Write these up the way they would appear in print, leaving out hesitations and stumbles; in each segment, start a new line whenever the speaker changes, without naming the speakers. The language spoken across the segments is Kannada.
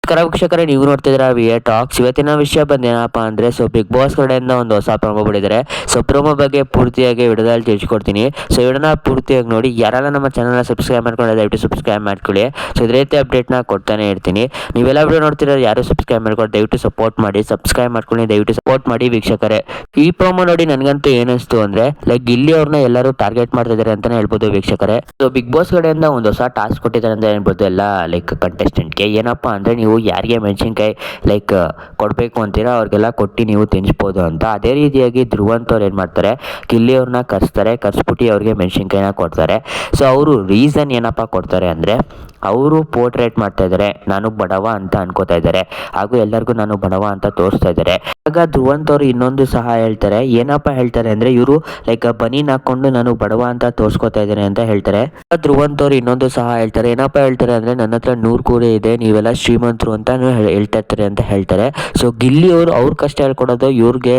ನಮಸ್ಕಾರ ವೀಕ್ಷಕರೇ, ನೀವು ನೋಡ್ತಿದ್ದೀರಾ ವಿಎ ಟಾಕ್ಸ್. ಇವತ್ತಿನ ವಿಷಯ ಬಂದೇನಪ್ಪ ಅಂದರೆ ಬಿಗ್ ಬಾಸ್ ಕಡೆಯಿಂದ ಒಂದು ಹೊಸ ಪ್ರೊಮೋ ಬಿಟ್ಟಿದ್ದಾರೆ. ಪ್ರೊಮೋ ಬಗ್ಗೆ ಪೂರ್ತಿಯಾಗಿ ವಿಡಿಯೋದಲ್ಲಿ ತಿಳಿಸ್ಕೊಡ್ತೀನಿ. ವಿಡಿಯೋನ ಪೂರ್ತಿಯಾಗಿ ನೋಡಿ. ಯಾರೆಲ್ಲ ನಮ್ಮ ಚಾನಲ್ನ ಸಬ್ಸ್ಕ್ರೈಬ್ ಮಾಡ್ಕೊಳ್ಳಿ, ದಯವಿಟ್ಟು ಸಬ್ಸ್ಕ್ರೈಬ್ ಮಾಡ್ಕೊಳ್ಳಿ. ಇದೇ ರೀತಿ ಅಪ್ಡೇಟ್ನ ಕೊಡ್ತಾನೆ ಇರ್ತೀನಿ. ನೀವೆಲ್ಲ ವಿಡಿಯೋ ನೋಡ್ತಿರೋ ಯಾರು ಸಬ್ಸ್ಕ್ರೈಬ್ ಮಾಡ್ಕೊಳ್ಳಿ, ದಯವಿಟ್ಟು ಸಪೋರ್ಟ್ ಮಾಡಿ. ಸಬ್ಸ್ಕ್ರೈಬ್ ಮಾಡ್ಕೊಳ್ಳಿ, ದಯವಿಟ್ಟು ಸಪೋರ್ಟ್ ಮಾಡಿ ವೀಕ್ಷಕರೇ. ಈ ಪ್ರೊಮೋ ನೋಡಿ ನನಗಂತೂ ಏನಿಸ್ತು ಅಂದರೆ ಗಿಲ್ಲಿ ಅವ್ರನ್ನ ಎಲ್ಲರೂ ಟಾರ್ಗೆಟ್ ಮಾಡ್ತಿದ್ದಾರೆ ಅಂತಾನೆ ಹೇಳ್ಬೋದು ವೀಕ್ಷಕರೇ. ಬಿಗ್ ಬಾಸ್ ಕಡೆಯಿಂದ ಒಂದು ಹೊಸ ಟಾಸ್ಕ್ ಕೊಟ್ಟಿದ್ದಾರೆ ಅಂತ ಹೇಳ್ಬೋದು ಎಲ್ಲ ಕಂಟೆಸ್ಟೆಂಟ್ಗೆ. ಏನಪ್ಪ ಅಂದರೆ ನೀವು ಯಾರಿಗೆ ಮೆಣಸಿನ್ಕಾಯಿ ಕೊಡಬೇಕು ಅಂತೀರಾ ಅವ್ರಿಗೆಲ್ಲ ಕೊಟ್ಟು ನೀವು ತಿನ್ನಿಸ್ಬೋದು ಅಂತ. ಅದೇ ರೀತಿಯಾಗಿ ಧ್ರುವಂತವ್ರು ಏನು ಮಾಡ್ತಾರೆ, ಗಿಲ್ಲಿ ಅವ್ರನ್ನ ಕರ್ಸ್ಬಿಟ್ಟು ಅವ್ರಿಗೆ ಮೆಣಸಿನ್ಕಾಯಿನ ಕೊಡ್ತಾರೆ. ಅವರು ರೀಸನ್ ಏನಪ್ಪ ಕೊಡ್ತಾರೆ ಅಂದರೆ ಅವರು ಪೋರ್ಟ್ರೇಟ್ ಮಾಡ್ತಾ ಇದ್ದಾರೆ, ನಾನು ಬಡವ ಅಂತ ಅನ್ಕೋತಾ ಇದ್ದಾರೆ, ಹಾಗೂ ಎಲ್ಲರಿಗೂ ನಾನು ಬಡವ ಅಂತ ತೋರಿಸ್ತಾ ಇದ್ದಾರೆ. ಆಗ ಧ್ರುವಂತವ್ರು ಇನ್ನೊಂದು ಸಹ ಹೇಳ್ತಾರೆ. ಏನಪ್ಪ ಹೇಳ್ತಾರೆ ಅಂದರೆ ಇವರು ಬನೀನ್ ಹಾಕೊಂಡು ನಾನು ಬಡವ ಅಂತ ತೋರಿಸ್ಕೋತಾ ಇದ್ದಾರೆ ಅಂತ ಹೇಳ್ತಾರೆ. ಧ್ರುವಂತವ್ರು ಇನ್ನೊಂದು ಸಹ ಹೇಳ್ತಾರೆ. ಏನಪ್ಪ ಹೇಳ್ತಾರೆ ಅಂದರೆ ನನ್ನ ಹತ್ರ 100 ಕೋಟಿ ಇದೆ, ನೀವೆಲ್ಲ ಶ್ರೀಮಂತರು ಅಂತ ಹೇಳ್ತಾ ಇರ್ತಾರೆ ಅಂತ ಹೇಳ್ತಾರೆ. ಗಿಲ್ಲಿ ಅವರು ಅವ್ರ ಕಷ್ಟ ಹೇಳ್ಕೊಡೋದು ಇವ್ರಿಗೆ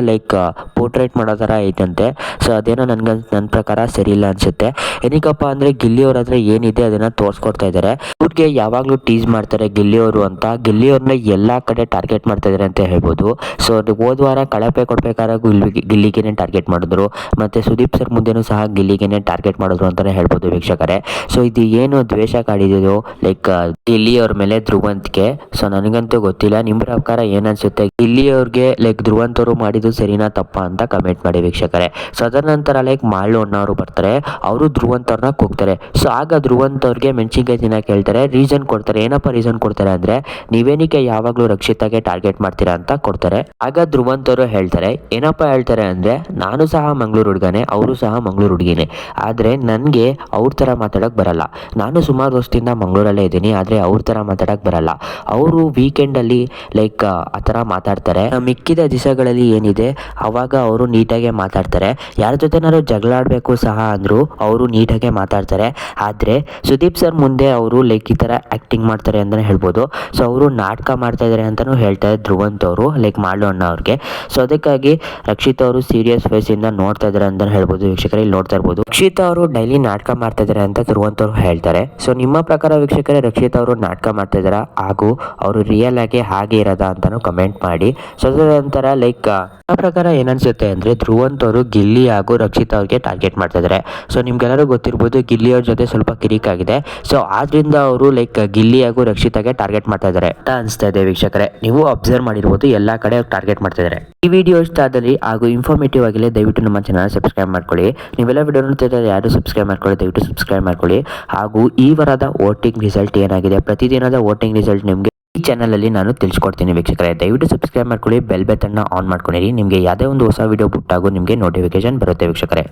ಪೋರ್ಟ್ರೇಟ್ ಮಾಡೋ ಥರ ಐತಂತೆ. ಅದೇನೋ ನನ್ನ ಪ್ರಕಾರ ಸರಿ ಇಲ್ಲ ಅನ್ಸುತ್ತೆ. ಏನಕ್ಕಪ್ಪ ಅಂದರೆ ಗಿಲ್ಲಿ ಅವ್ರ ಹತ್ರ ಏನಿದೆ ಅದನ್ನು ತೋರಿಸ್ಕೊಡ್ತಾ ಇದ್ದಾರೆ. ಇವ್ರಿಗೆ ಯಾವಾಗಲೂ ಟೀಸ್ ಮಾಡ್ತಾರೆ ಗಿಲ್ಲಿ ಅವರು ಅಂತ. ಗಿಲ್ಲಿ ಅವ್ರನ್ನ ಎಲ್ಲ ಕಡೆ ಟಾರ್ಗೆಟ್ ಮಾಡ್ತಾ ಇದ್ದಾರೆ ಅಂತ ಹೇಳ್ಬೋದು. ಹೋದ ವಾರ ಕಳಪೆ ಕೊಡ್ಬೇಕಾದ್ರೆ ಗಿಲ್ಲಿಗೆನೆ ಟಾರ್ಗೆಟ್ ಮಾಡಿದ್ರು, ಮತ್ತು ಸುದೀಪ್ ಸರ್ ಮುಂದೆನೂ ಸಹ ಗಿಲ್ಲಿಗೆನೆ ಟಾರ್ಗೆಟ್ ಮಾಡಿದ್ರು ಅಂತಲೇ ಹೇಳ್ಬೋದು ವೀಕ್ಷಕರೇ. ಇದು ಏನು ದ್ವೇಷ ಕಾಡಿದ್ದು ಗಿಲ್ಲಿ ಅವ್ರ ಮೇಲೆ ಧ್ರುವಂತ್ಗೆ. ನನಗಂತೂ ಗೊತ್ತಿಲ್ಲ, ನಿಮ್ಮ ಪ್ರಕಾರ ಏನನ್ಸುತ್ತೆ? ಗಿಲ್ಲಿ ಅವ್ರಿಗೆ ಧ್ರುವಂತ್ ಅವರು ಮಾಡಿದ್ದು ಸರಿನಾ ತಪ್ಪಾ ಅಂತ ಕಮೆಂಟ್ ಮಾಡಿ ವೀಕ್ಷಕರೇ. ಅದರ ನಂತರ ಮಾಳು ಅಣ್ಣವರು ಬರ್ತಾರೆ, ಅವರು ಧ್ರುವಂತ್ ಅವ್ರನ್ನ ಕೂಗ್ತಾರೆ. ಆಗ ಧ್ರುವಂತ್ ಅವ್ರಿಗೆ ಮೆಣಸಿನ್ಕಾಯಿ ತಿನ್ನಕ್ಕೆ ಹೇಳ್ತಾರೆ. ರೀಸನ್ ಕೊಡ್ತಾರೆ. ಏನಪ್ಪ ರೀಸನ್ ಕೊಡ್ತಾರೆ ಅಂದರೆ ನೀವೇನಿಕೆ ಯಾವಾಗಲೂ ರಕ್ಷಿತಾಗೆ ಟಾರ್ಗೆಟ್ ಮಾಡ್ತೀರಾ ಅಂತ ಕೊಡ್ತಾರೆ. ಆಗ ಧ್ರುವಂತ್ ಅವರು ಹೇಳ್ತಾರೆ. ಏನಪ್ಪ ಹೇಳ್ತಾರೆ ಅಂದರೆ ನಾನು ಸಹ ಮಂಗಳೂರು ಹುಡುಗನೇ, ಅವರು ಸಹ ಮಂಗಳೂರು ಹುಡುಗಿನೇ, ಆದರೆ ನನಗೆ ಅವ್ರ ಥರ ಮಾತಾಡೋಕ್ಕೆ ಬರಲ್ಲ. ನಾನು ಸುಮಾರು ವರ್ಷದಿಂದ ಮಂಗಳೂರಲ್ಲೇ ಇದ್ದೀನಿ, ಆದರೆ ಅವ್ರ ಥರ ಮಾತಾಡೋಕ್ಕೆ ಬರಲ್ಲ. ಅವರು ವೀಕೆಂಡಲ್ಲಿ ಆ ಥರ ಮಾತಾಡ್ತಾರೆ. ಮಿಕ್ಕಿದ ದಿವಸಗಳಲ್ಲಿ ಏನಿದೆ ಅವಾಗ ಅವರು ನೀಟಾಗೆ ಮಾತಾಡ್ತಾರೆ. ಯಾರ ಜೊತೆನಾದ್ರು ಜಗಳ ಆಡಬೇಕು ಸಹ ಅಂದರು ಅವರು ನೀಟಾಗೆ ಮಾತಾಡ್ತಾರೆ. ಆದರೆ ಸುದೀಪ್ ಸರ್ ಮುಂದೆ ಅವರು ಈ ಥರ ಆ್ಯಕ್ಟಿಂಗ್ ಮಾಡ್ತಾರೆ ಅಂತಲೇ ಹೇಳ್ಬೋದು. ಅವರು ನಾಟಕ ಮಾಡ್ತಾ ಇದ್ದಾರೆ ಅಂತಲೂ ಹೇಳ್ತಾರೆ ಧ್ರುವಂತ್ ಅವರು ಮಾಳು ಅಣ್ಣ ಅವ್ರಿಗೆ. ಅದಕ್ಕಾಗಿ ರಕ್ಷಿತಾ ಅವರು ಸೀರಿಯಸ್ ಫೇಸಿಂದ ನೋಡ್ತಾ ಇದ್ದಾರೆ ಅಂತಲೇ ಹೇಳ್ಬೋದು ವೀಕ್ಷಕರೇ. ಇಲ್ಲಿ ನೋಡ್ತಾ ಇರ್ಬೋದು ರಕ್ಷಿತಾ ಅವರು ಡೈಲಿ ನಾಟಕ ಮಾಡ್ತಾ ಇದ್ದಾರೆ ಅಂತ ಧ್ರುವಂತ್ ಅವರು ಹೇಳ್ತಾರೆ. ನಿಮ್ಮ ಪ್ರಕಾರ ವೀಕ್ಷಕರೇ ರಕ್ಷಿತಾ ಅವರು ನಾಟಕ ಮಾಡ್ತಾ ಇದ್ದಾರಾ, ಹಾಗೂ ಅವರು ರಿಯಲ್ ಆಗಿ ಹಾಗೆ ಇರೋದಾ ಅಂತಾನು ಕಮೆಂಟ್ ಮಾಡಿ. ಅದರ ನಂತರ ಆ ಪ್ರಕಾರ ಏನನ್ಸುತ್ತೆ ಅಂದರೆ ಧ್ರುವಂತ್ ಅವರು ಗಿಲ್ಲಿ ಹಾಗೂ ರಕ್ಷಿತಾ ಅವ್ರಿಗೆ ಟಾರ್ಗೆಟ್ ಮಾಡ್ತಾ ಇದ್ದಾರೆ. ನಿಮ್ಗೆಲ್ಲರೂ ಗೊತ್ತಿರ್ಬೋದು ಗಿಲ್ಲಿ ಅವ್ರ ಜೊತೆ ಸ್ವಲ್ಪ ಕಿರಿಕಾಗಿದೆ. ಆದ್ರಿಂದ ಅವರು ಗಿಲ್ಲಿ ಹಾಗೂ ರಕ್ಷಿತಾಗೆ ಟಾರ್ಗೆಟ್ ಮಾಡ್ತಾ ಇದ್ದಾರೆ ಅಂತ ಅನಿಸ್ತಾ ಇದೆ ವೀಕ್ಷಕರೇ. ನೀವು ಅಬ್ಸರ್ವ್ ಮಾಡಿರ್ಬೋದು ಎಲ್ಲ ಕಡೆ ಟಾರ್ಗೆಟ್ ಮಾಡ್ತಾ ಇದ್ದಾರೆ. ಈ ವಿಡಿಯೋ ಇಷ್ಟ ಆದಲ್ಲಿ ಹಾಗೂ ಇನ್ಫಾರ್ಮೇಟಿವ್ ಆಗಿಲ್ಲ ದಯವಿಟ್ಟು ನಮ್ಮ ಚಾನಲ್ ಸಬ್ಸ್ಕ್ರೈಬ್ ಮಾಡ್ಕೊಳ್ಳಿ. ನೀವೆಲ್ಲ ವಿಡಿಯೋ ನೋಡ್ತಿದ್ರೆ ಯಾರು ಸಬ್ಸ್ಕ್ರೈಬ್ ಮಾಡ್ಕೊಳ್ಳಿ, ದಯವಿಟ್ಟು ಸಬ್ಸ್ಕ್ರೈಬ್ ಮಾಡ್ಕೊಳ್ಳಿ. ಹಾಗೂ ಈ ವಾರದ ವೋಟಿಂಗ್ ರಿಸಲ್ಟ್ ಏನಾಗಿದೆ, ಪ್ರತಿದಿನದ ವೋಟಿಂಗ್ ರಿಸಲ್ಟ್ ನಿಮಗೆ ಈ ಚಾನಲಲ್ಲಿ ನಾನು ತಿಳಿಸ್ಕೊಡ್ತೀನಿ ವೀಕ್ಷಕರೇ. ದಯವಿಟ್ಟು ಸಬ್ಸ್ಕ್ರೈಬ್ ಮಾಡ್ಕೊಳ್ಳಿ, ಬೆಲ್ ಬಟನ್ನ ಆನ್ ಮಾಡ್ಕೊಂಡಿರಿ. ನಿಮಗೆ ಯಾವುದೇ ಒಂದು ಹೊಸ ವಿಡಿಯೋ ಬಿಟ್ಟಾಗೂ ನಿಮಗೆ ನೋಟಿಫಿಕೇಶನ್ ಬರುತ್ತೆ ವೀಕ್ಷಕರೇ.